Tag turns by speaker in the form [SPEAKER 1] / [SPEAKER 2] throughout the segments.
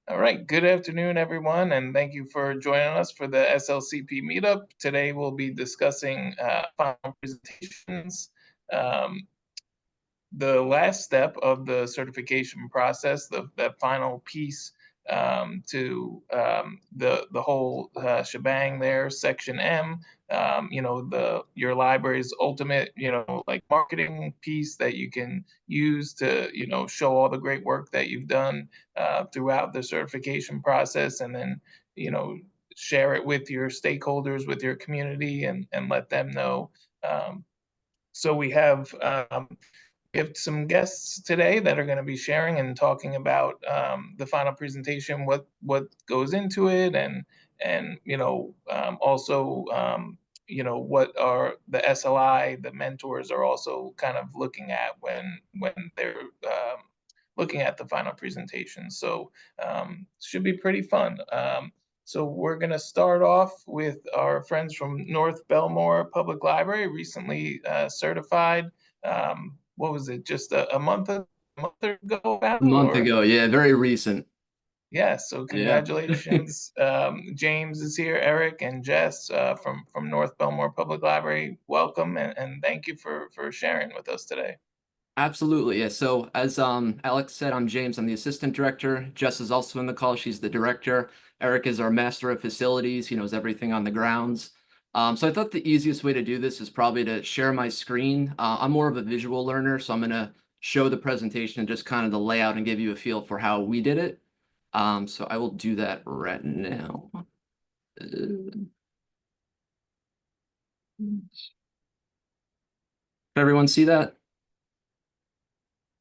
[SPEAKER 1] All right, good afternoon, everyone, and thank you for joining us for the SLCP meetup. Today we'll be discussing final presentations, um, the last step of the certification process, that final piece to the whole shebang there, Section M. Your library's ultimate, like marketing piece that you can use to, show all the great work that you've done throughout the certification process, and then, share it with your stakeholders, with your community, and let them know. So we have some guests today that are going to be sharing and talking about the final presentation, what goes into it, and also what are the SLI, the mentors are also kind of looking at when they're looking at the final presentation. So should be pretty fun. So we're going to start off with our friends from North Bellmore Public Library, recently certified. What was it? Just a month ago
[SPEAKER 2] A
[SPEAKER 1] about,
[SPEAKER 2] month
[SPEAKER 1] or
[SPEAKER 2] ago, yeah, very recent.
[SPEAKER 1] yeah. So
[SPEAKER 2] Yeah.
[SPEAKER 1] congratulations. James is here, Eric and Jess from North Bellmore Public Library. Welcome, and thank you for sharing with us today.
[SPEAKER 2] Absolutely. Yeah. So as Alex said, I'm James. I'm the assistant director. Jess is also in the call. She's the director. Eric is our master of facilities. He knows everything on the grounds. So I thought the easiest way to do this is probably to share my screen. I'm more of a visual learner, so I'm going to show the presentation and just kind of the layout and give you a feel for how we did it. So I will do that right now. Everyone see that?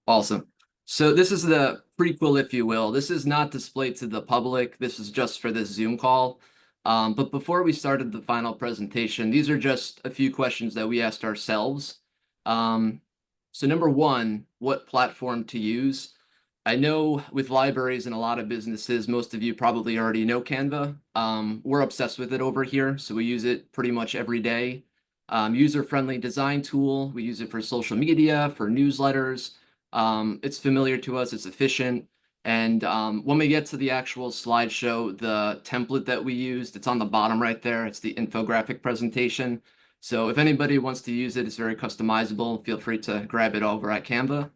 [SPEAKER 2] Awesome. So this is the prequel, if you will. This is not displayed to the public. This is just for this Zoom call. But before we started the final presentation, these are just a few questions that we asked ourselves. So number one, what platform to use? I know with libraries and a lot of businesses, most of you probably already know Canva. We're obsessed with it over here, so we use it pretty much every day. User-friendly design tool. We use it for social media, for newsletters. It's familiar to us, it's efficient. And when we get to the actual slideshow, the template that we used, it's on the bottom right there. It's the infographic presentation. So if anybody wants to use it, it's very customizable. Feel free to grab it over at Canva.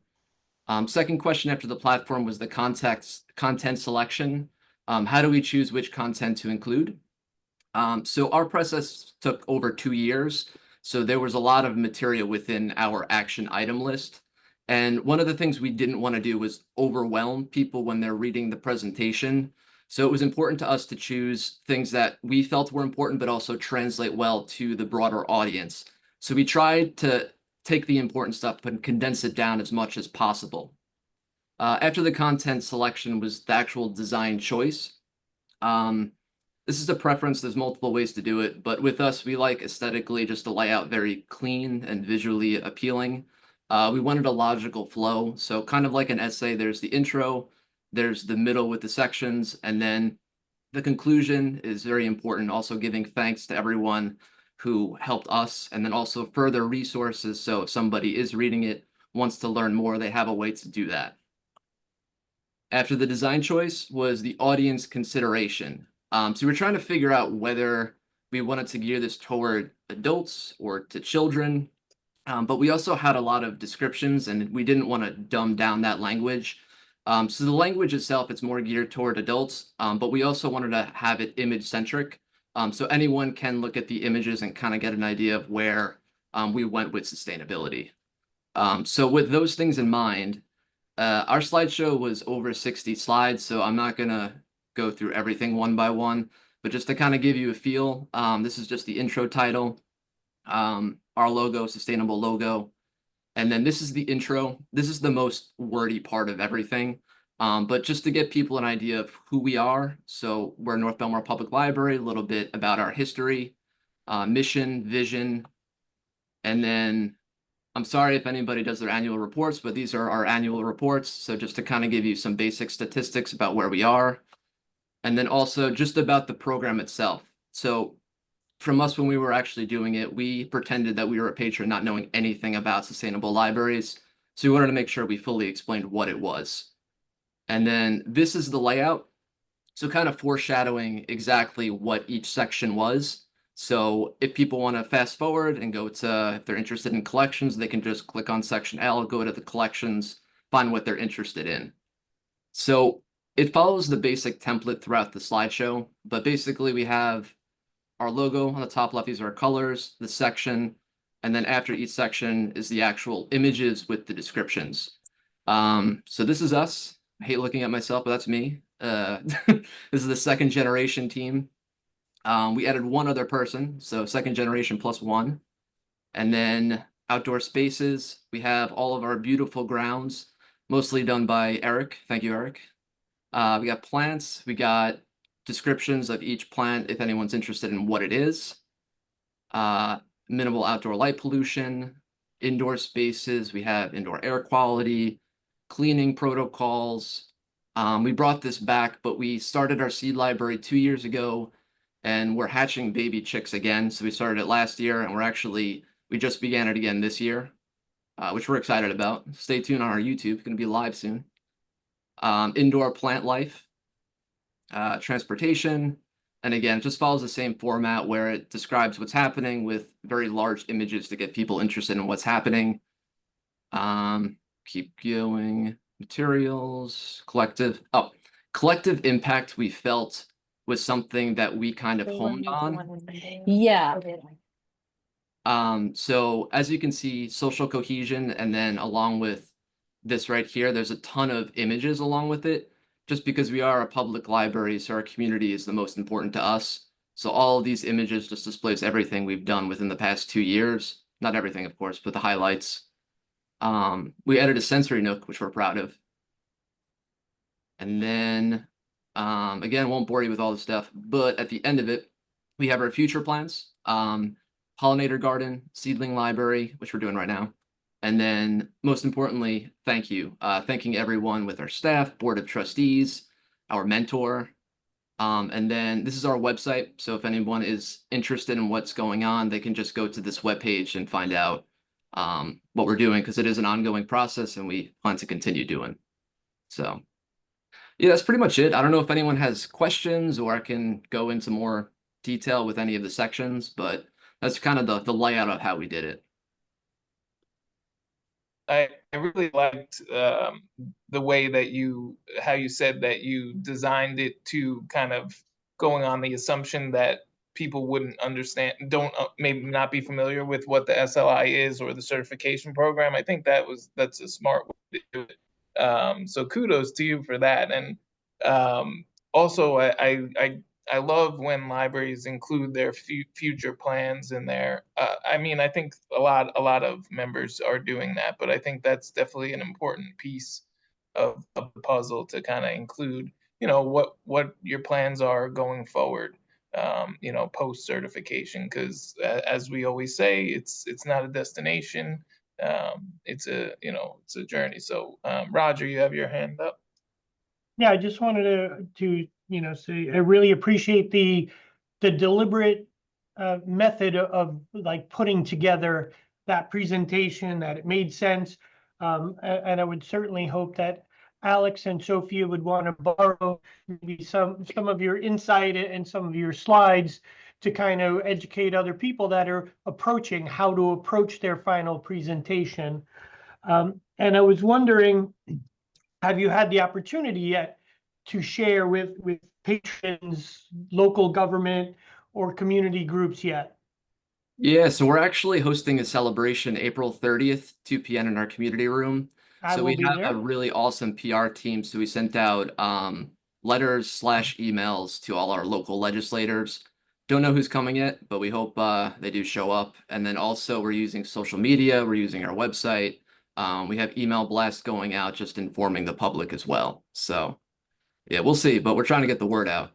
[SPEAKER 2] Second question after the platform was the content selection. How do we choose which content to include? So our process took over 2 years. So there was a lot of material within our action item list. And one of the things we didn't want to do was overwhelm people when they're reading the presentation. So it was important to us to choose things that we felt were important, but also translate well to the broader audience. So we tried to take the important stuff and condense it down as much as possible. After the content selection was the actual design choice. This is a preference. There's multiple ways to do it, but with us, we like aesthetically just the layout very clean and visually appealing. We wanted a logical flow. So kind of like an essay, there's the intro, there's the middle with the sections, and then the conclusion is very important, also giving thanks to everyone who helped us, and then also further resources. So if somebody is reading it, wants to learn more, they have a way to do that. After the design choice was the audience consideration. So we're trying to figure out whether we wanted to gear this toward adults or to children. But we also had a lot of descriptions, and we didn't want to dumb down that language. So the language itself, it's more geared toward adults, but we also wanted to have it image-centric. So anyone can look at the images and kind of get an idea of where we went with sustainability. So with those things in mind, our slideshow was over 60 slides, so I'm not going to go through everything one by one, but just to kind of give you a feel, this is just the intro title. Our logo, sustainable logo. And then this is the intro. This is the most wordy part of everything. But just to get people an idea of who we are. So we're North Bellmore Public Library, a little bit about our history, mission, vision. And then I'm sorry if anybody does their annual reports, but these are our annual reports. So just to kind of give you some basic statistics about where we are. And then also just about the program itself. So from us, when we were actually doing it, we pretended that we were a patron not knowing anything about sustainable libraries. So we wanted to make sure we fully explained what it was. And then this is the layout. So kind of foreshadowing exactly what each section was. So if people want to fast forward and go to, if they're interested in collections, they can just click on section L, go to the collections, find what they're interested in. So it follows the basic template throughout the slideshow, but basically we have our logo on the top left. These are our colors, the section, and then after each section is the actual images with the descriptions. So this is us. I hate looking at myself, but that's me. This is the second generation team. We added one other person, so second generation plus one. And then outdoor spaces, we have all of our beautiful grounds, mostly done by Eric. Thank you, Eric. We got plants, we got descriptions of each plant if anyone's interested in what it is. Minimal outdoor light pollution, indoor spaces, we have indoor air quality, cleaning protocols. We brought this back, but we started our seed library 2 years ago, and we're hatching baby chicks again. So we started it last year, and we just began it again this year, which we're excited about. Stay tuned on our YouTube, it's going to be live soon. Indoor plant life, transportation, and again, it just follows the same format where it describes what's happening with very large images to get people interested in what's happening. Keep going. Materials, collective. Oh, collective impact we felt was something that we kind of honed on.
[SPEAKER 3] Yeah.
[SPEAKER 2] So as you can see, social cohesion, and then along with this right here, there's a ton of images along with it, just because we are a public library, so our community is the most important to us. So all of these images just displays everything we've done within the past 2 years. Not everything, of course, but the highlights. We added a sensory nook, which we're proud of. And then, again, won't bore you with all the stuff, but at the end of it, we have our future plans. Pollinator garden, seedling library, which we're doing right now. And then most importantly, thank you. Thanking everyone with our staff, board of trustees, our mentor. And then this is our website. So if anyone is interested in what's going on, they can just go to this webpage and find out what we're doing, because it is an ongoing process and we plan to continue doing. So yeah, that's pretty much it. I don't know if anyone has questions, or I can go into more detail with any of the sections, but that's kind of the layout of how we did it.
[SPEAKER 1] I really liked the way that how you said that you designed it to kind of going on the assumption that people wouldn't understand, don't maybe not be familiar with what the SLI is or the certification program. I think that's a smart way to do it. So kudos to you for that. And also, I love when libraries include their future plans in there. I mean, I think a lot of members are doing that, but I think that's definitely an important piece of the puzzle to kind of include, what your plans are going forward, post certification, because as we always say, it's not a destination, it's a journey. So, Roger, you have your hand up.
[SPEAKER 4] Yeah, I just wanted to say I really appreciate the deliberate method of like putting together that presentation, that it made sense. And I would certainly hope that Alex and Sophia would want to borrow maybe some of your insight and some of your slides to kind of educate other people that are approaching how to approach their final presentation. And I was wondering, have you had the opportunity yet to share with patrons, local government, or community groups yet?
[SPEAKER 2] Yeah, so we're actually hosting a celebration April 30th, 2 p.m. in our community room.
[SPEAKER 4] I
[SPEAKER 2] So
[SPEAKER 4] will
[SPEAKER 2] we
[SPEAKER 4] be
[SPEAKER 2] have
[SPEAKER 4] there.
[SPEAKER 2] a really awesome PR team. So we sent out letters/emails to all our local legislators. Don't know who's coming yet, but we hope they do show up. And then also we're using social media, we're using our website. We have email blasts going out just informing the public as well. So yeah, we'll see, but we're trying to get the word out.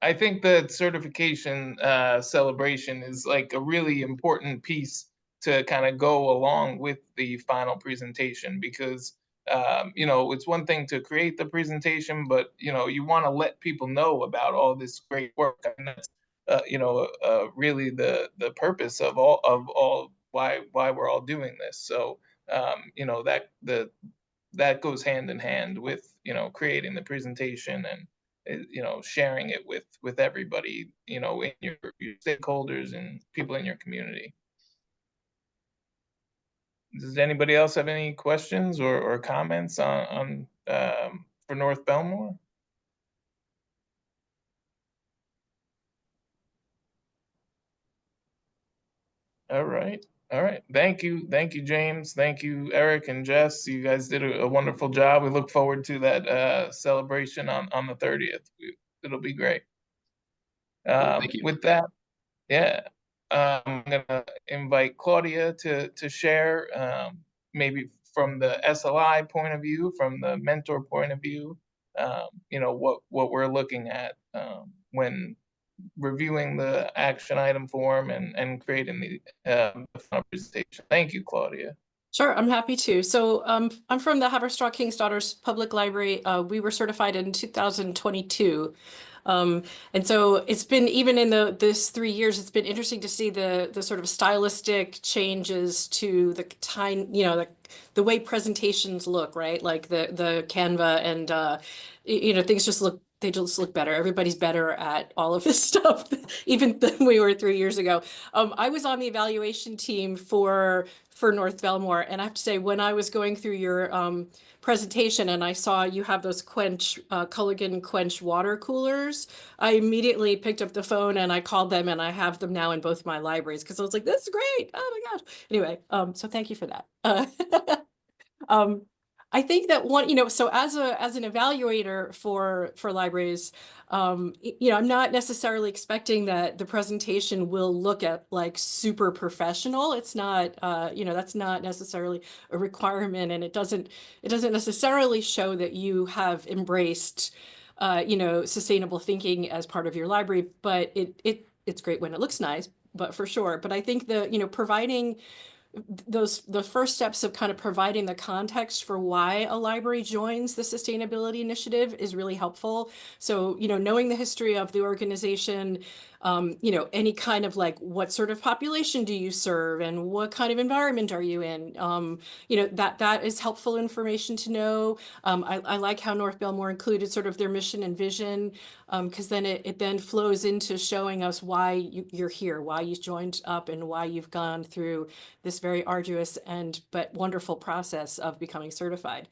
[SPEAKER 1] I think the certification celebration is like a really important piece to kind of go along with the final presentation, because it's one thing to create the presentation, but you want to let people know about all this great work. And that's really the purpose of all why we're all doing this. So that that goes hand in hand with, creating the presentation and, sharing it with everybody, in your stakeholders and people in your community. Does anybody else have any questions or comments on for North Bellmore? All right. All right. Thank you. Thank you, James. Thank you, Eric and Jess. You guys did a wonderful job. We look forward to that celebration on the 30th. It'll be great.
[SPEAKER 2] Thank you.
[SPEAKER 1] With that, yeah, I'm gonna invite Claudia to share, maybe from the SLI point of view, from the mentor point of view, what we're looking at when reviewing the action item form and creating the final presentation. Thank you, Claudia.
[SPEAKER 3] Sure, I'm happy to. So I'm from the Haverstraw King's Daughters Public Library. We were certified in 2022. And so it's been, even in this 3 years, it's been interesting to see the sort of stylistic changes to the time, the way presentations look, right? Like the Canva and things just look, they just look better. Everybody's better at all of this stuff, even than we were 3 years ago. I was on the evaluation team for North Bellmore, and I have to say, when I was going through your presentation and I saw you have those Culligan Quench water coolers, I immediately picked up the phone and I called them, and I have them now in both my libraries because I was like, this is great. Oh my gosh. Anyway, so thank you for that. I think that so as an evaluator for libraries, I'm not necessarily expecting that the presentation will look at like super professional. It's not, that's not necessarily a requirement, and it doesn't necessarily show that you have embraced, sustainable thinking as part of your library. But it's great when it looks nice, but for sure. But I think providing the first steps of kind of providing the context for why a library joins the sustainability initiative is really helpful. So, knowing the history of the organization, any kind of like, what sort of population do you serve and what kind of environment are you in? That is helpful information to know. I like how North Bellmore included sort of their mission and vision, because then it then flows into showing us why you're here, why you joined up, and why you've gone through this very arduous but wonderful process of becoming certified.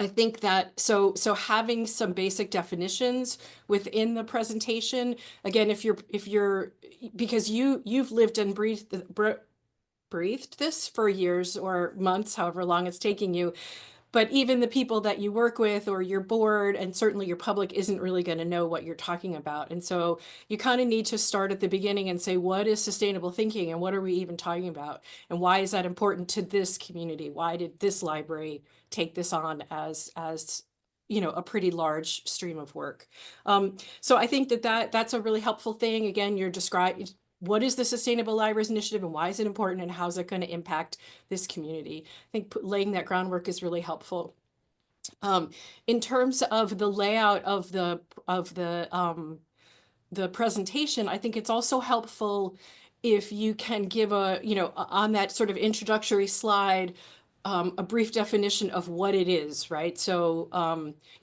[SPEAKER 3] I think that so having some basic definitions within the presentation, again, if you're because you've lived and breathed this for years or months, however long it's taking you. But even the people that you work with or your board, and certainly your public, isn't really going to know what you're talking about. And so you kind of need to start at the beginning and say, what is sustainable thinking and what are we even talking about? And why is that important to this community? Why did this library take this on as a pretty large stream of work? So I think that's a really helpful thing. Again, you're describing what is the Sustainable Libraries Initiative and why is it important and how is it going to impact this community? I think laying that groundwork is really helpful. In terms of the layout of the presentation, I think it's also helpful if you can give on that sort of introductory slide, a brief definition of what it is, right? So,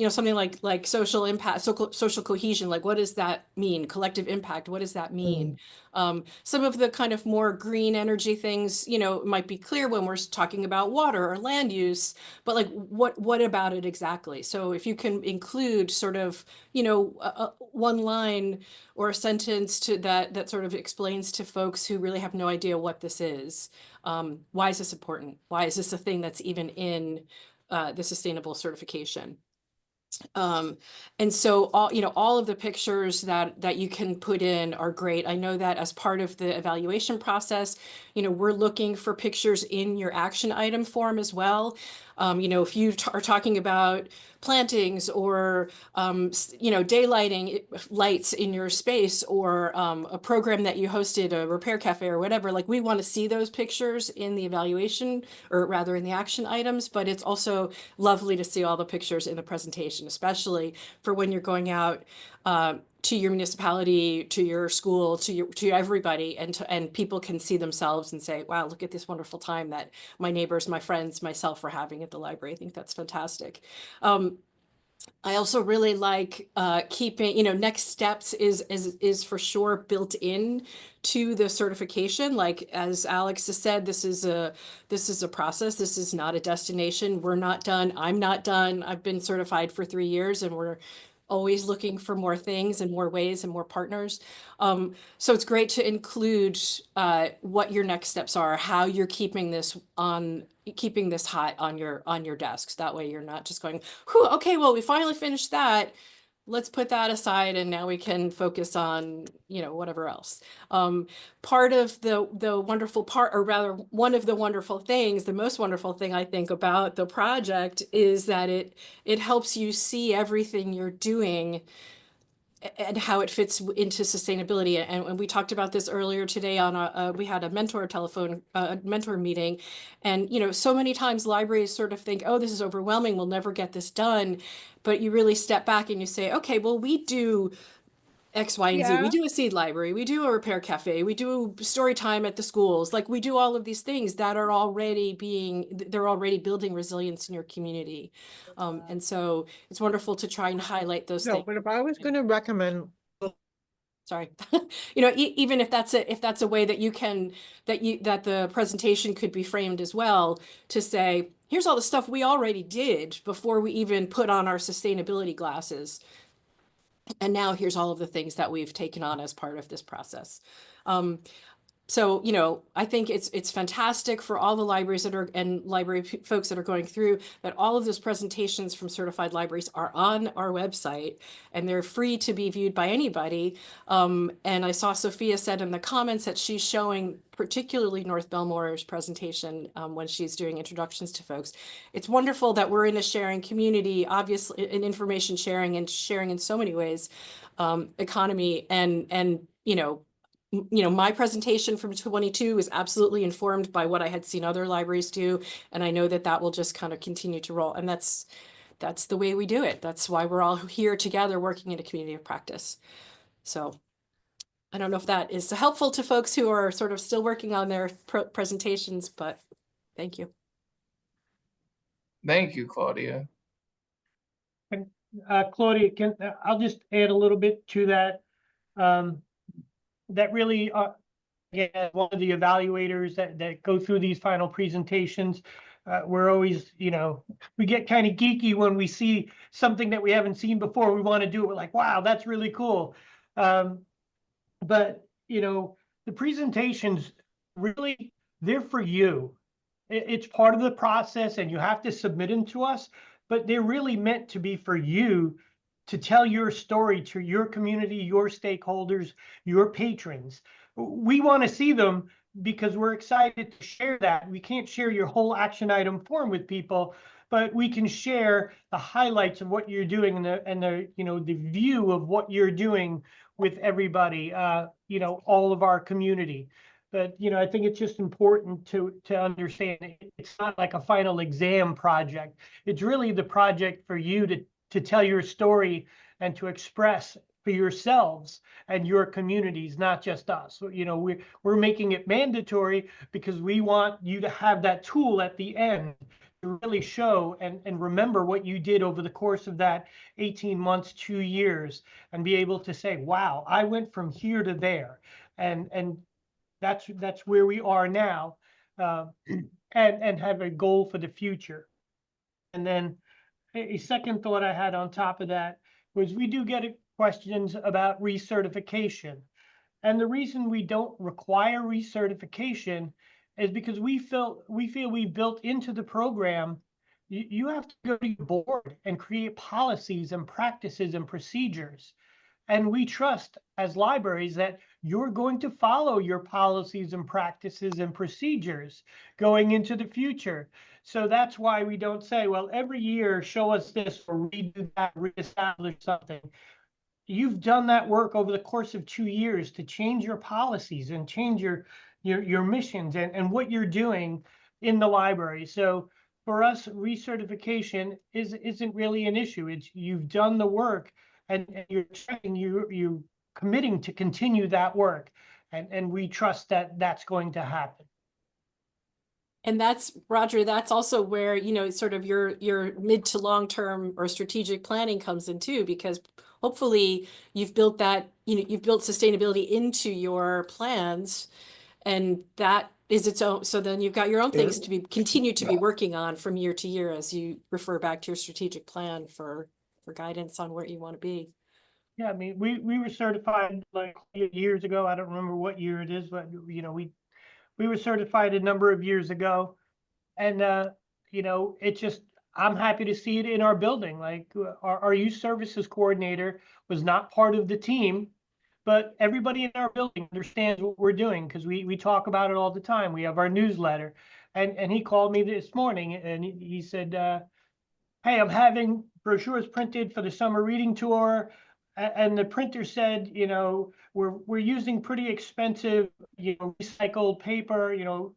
[SPEAKER 3] something like social impact, social cohesion, like what does that mean? Collective impact, what does that mean? Some of the kind of more green energy things, might be clear when we're talking about water or land use, but like what about it exactly? So if you can include sort of, one line or a sentence that sort of explains to folks who really have no idea what this is. Why is this important? Why is this a thing that's even in the sustainable certification? And so all of the pictures that you can put in are great. I know that as part of the evaluation process, we're looking for pictures in your action item form as well. If you are talking about plantings or, daylighting lights in your space, or a program that you hosted, a repair cafe or whatever, like we want to see those pictures in the evaluation, or rather in the action items, but it's also lovely to see all the pictures in the presentation, especially for when you're going out to your municipality, to your school, to everybody, and people can see themselves and say, wow, look at this wonderful time that my neighbors, my friends, myself are having at the library. I think that's fantastic. I also really like keeping, next steps is for sure built in to the certification. Like as Alex has said, this is a process. This is not a destination. We're not done. I'm not done. I've been certified for 3 years, and we're always looking for more things and more ways and more partners. So it's great to include what your next steps are, how you're keeping this hot on your desks. That way you're not just going, whew, okay, well, we finally finished that. Let's put that aside, and now we can focus on, whatever else. Part of the wonderful part, or rather one of the wonderful things, the most wonderful thing I think about the project is that it helps you see everything you're doing and how it fits into sustainability. And we talked about this earlier today on we had a mentor meeting. And, so many times libraries sort of think, oh, this is overwhelming, we'll never get this done. But you really step back and you say, okay, well, we do X, Y, and Z. We do a seed library, we do a repair cafe, we do story time at the schools. Like we do all of these things that are they're already building resilience in your community. And so it's wonderful to try and highlight those things.
[SPEAKER 5] But if I was going to recommend,
[SPEAKER 3] sorry, even if that's a way that the presentation could be framed as well, to say, here's all the stuff we already did before we even put on our sustainability glasses. And now here's all of the things that we've taken on as part of this process. So, I think it's fantastic for all the libraries and library folks that are going through that all of those presentations from certified libraries are on our website, and they're free to be viewed by anybody. And I saw Sophia said in the comments that she's showing particularly North Bellmore's presentation when she's doing introductions to folks. It's wonderful that we're in a sharing community, obviously in information sharing and sharing in so many ways, economy and my presentation from 22 is absolutely informed by what I had seen other libraries do. And I know that will just kind of continue to roll. And that's the way we do it. That's why we're all here together working in a community of practice. So I don't know if that is helpful to folks who are sort of still working on their presentations, but thank you.
[SPEAKER 1] Thank you, Claudia.
[SPEAKER 4] And Claudia, I'll just add a little bit to that. That really, again, one of the evaluators that go through these final presentations, we're always, we get kind of geeky when we see something that we haven't seen before. We want to do it. We're like, wow, that's really cool. But, the presentations really, they're for you. It's part of the process, and you have to submit them to us, but they're really meant to be for you to tell your story to your community, your stakeholders, your patrons. We want to see them because we're excited to share that. We can't share your whole action item form with people, but we can share the highlights of what you're doing and the view of what you're doing with everybody, all of our community. But, I think it's just important to understand it's not like a final exam project. It's really the project for you to tell your story and to express for yourselves and your communities, not just us. We're making it mandatory because we want you to have that tool at the end to really show and remember what you did over the course of that 18 months, 2 years, and be able to say, wow, I went from here to there. And that's where we are now, and have a goal for the future. And then a second thought I had on top of that was we do get questions about recertification. And the reason we don't require recertification is because we feel we built into the program, you have to go to your board and create policies and practices and procedures. And we trust as libraries that you're going to follow your policies and practices and procedures going into the future. So that's why we don't say, well, every year, show us this or redo that, reestablish something. You've done that work over the course of 2 years to change your policies and change your missions and what you're doing in the library. So for us, recertification isn't really an issue. It's you've done the work and you're expecting you committing to continue that work, and we trust that that's going to happen.
[SPEAKER 3] And that's, Roger, that's also where, you know, sort of your mid to long term or strategic planning comes in too, because hopefully you've built that, you know, you've built sustainability into your plans, and that is its own. So then you've got your own things to be continue to be working on from year to year as you refer back to your strategic plan for guidance on where you want to be.
[SPEAKER 4] Yeah, I mean, we were certified like years ago. I don't remember what year it is, but you know, we were certified a number of years ago, and you know, it's just I'm happy to see it in our building. Like our youth services coordinator was not part of the team, but everybody in our building understands what we're doing because we talk about it all the time. We have our newsletter, and he called me this morning and he said, "Hey, I'm having brochures printed for the summer reading tour." And the printer said, you know, we're using pretty expensive, you know, recycled paper, you know,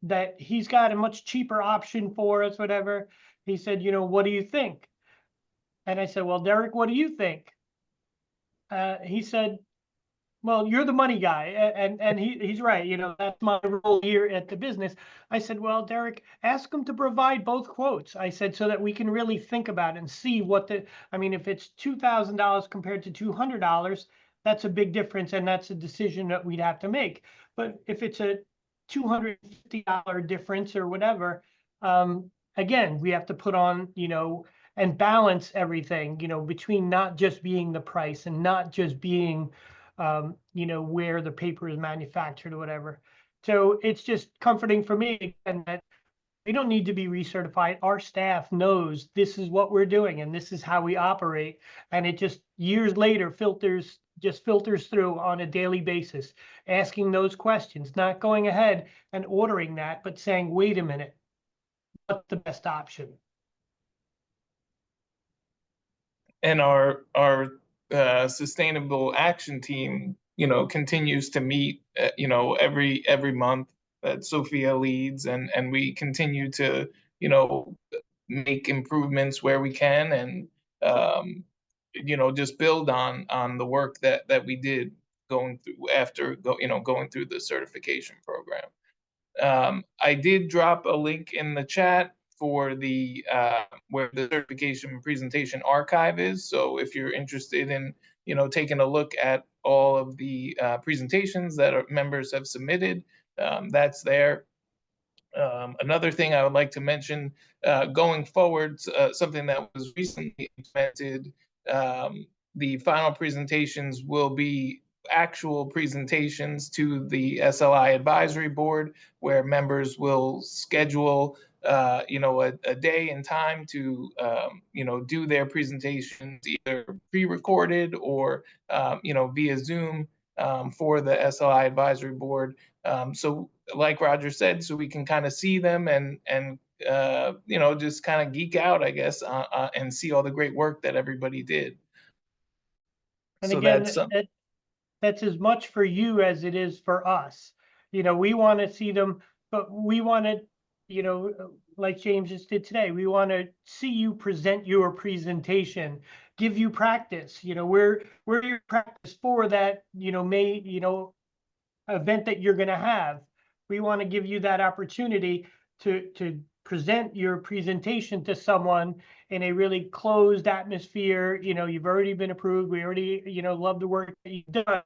[SPEAKER 4] that he's got a much cheaper option for us, whatever. He said, you know, what do you think? And I said, well, Derek, what do you think? He said, well, you're the money guy, and he's right. You know, that's my role here at the business. I said, well, Derek, ask him to provide both quotes. I said, so that we can really think about it and see what the. I mean, if it's $2,000 compared to $200, that's a big difference, and that's a decision that we'd have to make. But if it's a $250 difference or whatever, again, we have to put on, you know, and balance everything, you know, between not just being the price and not just being you know, where the paper is manufactured or whatever. So it's just comforting for me again that we don't need to be recertified. Our staff knows this is what we're doing and this is how we operate. And it just years later filters through on a daily basis, asking those questions, not going ahead and ordering that, but saying, wait a minute, what's the best option?
[SPEAKER 1] And our sustainable action team, you know, continues to meet, you know, every month that Sophia leads, and we continue to, you know, make improvements where we can, and you know, just build on the work that we did going through going through the certification program. I did drop a link in the chat for the where the certification presentation archive is. So if you're interested in, you know, taking a look at all of the presentations that our members have submitted, that's there. Another thing I would like to mention going forward, something that was recently implemented, the final presentations will be actual presentations to the SLI advisory board, where members will schedule you know, a day and time to you know, do their presentations either pre-recorded or you know, via Zoom for the SLI advisory board. So like Roger said, so we can kind of see them and you know, just kind of geek out, I guess, and see all the great work that everybody did.
[SPEAKER 4] And
[SPEAKER 1] So
[SPEAKER 4] again,
[SPEAKER 1] that's
[SPEAKER 4] that's as much for you as it is for us. You know, we want to see them, but we want to, you know, like James just did today, we want to see you present your presentation, give you practice. You know, we're your practice for that, you know, event that you're going to have. We want to give you that opportunity to present your presentation to someone in a really closed atmosphere. You know, you've already been approved. We already, you know, love the work that you've done,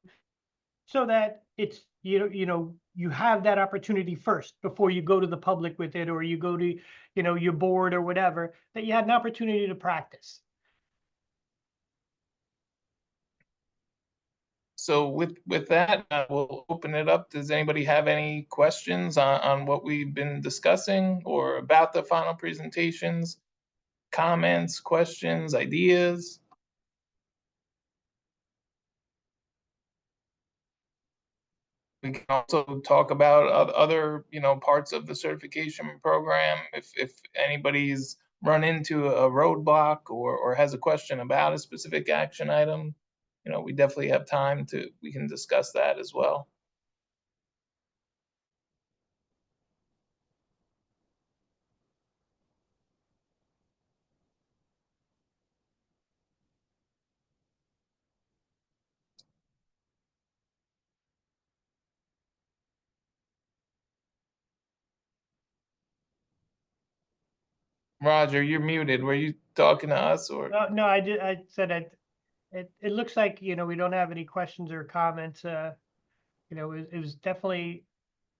[SPEAKER 4] so that it's, you know, you have that opportunity first before you go to the public with it, or you go to, you know, your board or whatever, that you had an opportunity to practice.
[SPEAKER 1] so with that, we'll open it up. Does anybody have any questions on what we've been discussing or about the final presentations? Comments, questions, ideas? We can also talk about other, you know, parts of the certification program. If anybody's run into a roadblock or has a question about a specific action item, you know, we definitely have time we can discuss that as well. Roger, you're muted. Were you talking to us or?
[SPEAKER 4] No, I said it looks like, we don't have any questions or comments. It was definitely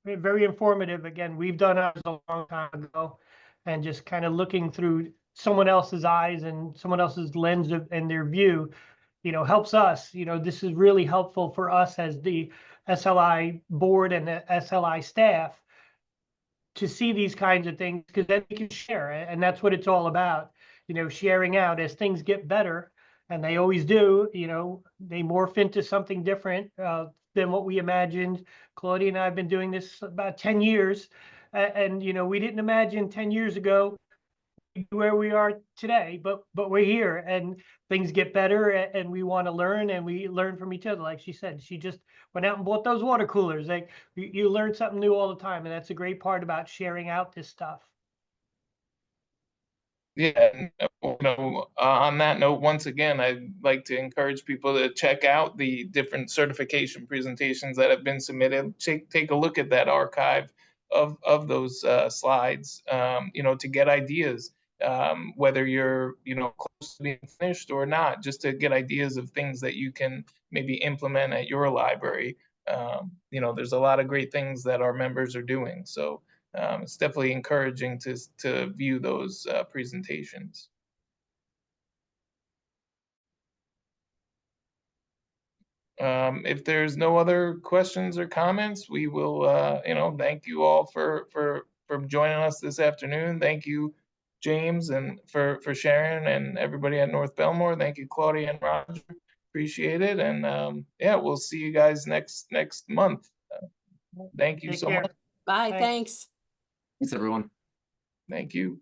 [SPEAKER 4] very informative. Again, we've done ours a long time ago, and just kind of looking through someone else's eyes and someone else's lens and their view, helps us. This is really helpful for us as the SLI board and the SLI staff to see these kinds of things, because then we can share it, and that's what it's all about. Sharing out as things get better, and they always do. They morph into something different than what we imagined. Claudia and I have been doing this about 10 years, and we didn't imagine 10 years ago where we are today, but we're here, and things get better, and we want to learn, and we learn from each other. Like she said, she just went out and bought those water coolers. Like, you learn something new all the time, and that's a great part about sharing out this stuff.
[SPEAKER 1] Yeah, on that note, once again, I'd like to encourage people to check out the different certification presentations that have been submitted. Take a look at that archive of those slides, to get ideas, whether you're, close to being finished or not, just to get ideas of things that you can maybe implement at your library. There's a lot of great things that our members are doing. So it's definitely encouraging to view those presentations. If there's no other questions or comments, we will, thank you all for joining us this afternoon. Thank you, James, and for sharing, and everybody at North Bellmore. Thank you, Claudia and Roger. Appreciate it, and yeah, we'll see you guys next month. Thank you
[SPEAKER 4] Take
[SPEAKER 1] so
[SPEAKER 4] care.
[SPEAKER 1] much.
[SPEAKER 3] Bye,
[SPEAKER 4] Thanks.
[SPEAKER 3] thanks.
[SPEAKER 2] Thanks, everyone.
[SPEAKER 1] Thank you.